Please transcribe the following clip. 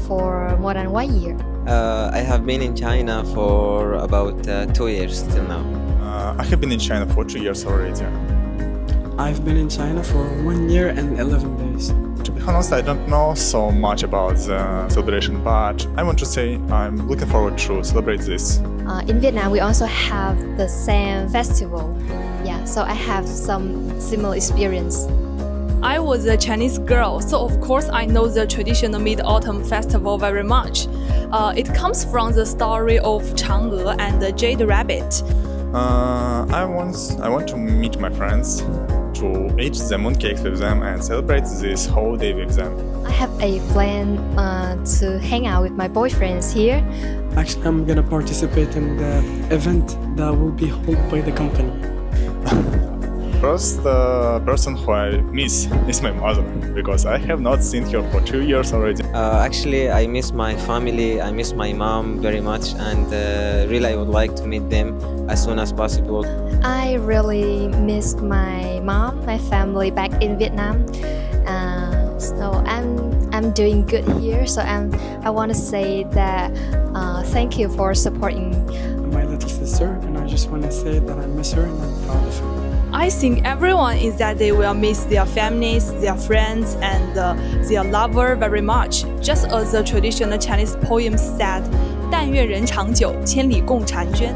for more than 1 year. I have been in China for about 2 years till now. I have been in China for 2 years already. I've been in China for 1 year and 11 days. To be honest, I don't know so much about the celebration, but I want to say I'm looking forward to celebrate this. In Vietnam, we also have the same festival. Yeah, so I have some similar experience. I was a Chinese girl, so of course I know the traditional Mid-Autumn Festival very much. It comes from the story of Chang'e and the Jade Rabbit. I want to meet my friends, to eat the mooncakes with them and celebrate this whole day with them. I have a plan to hang out with my boyfriends here. Actually, I'm gonna participate in the event that will be held by the company. First person who I miss is my mother, because I have not seen her for 2 years already. Actually, I miss my family, I miss my mom very much, and really I would like to meet them as soon as possible. I really missed my mom, my family back in Vietnam. So I'm doing good here. So I want to say that thank you for supporting My little sister, and I just want to say that I miss her and I'm proud of her. I think everyone is that they will miss their families, their friends, and their lover very much. Just as the traditional Chinese poem said, 但愿人长久，千里共婵娟。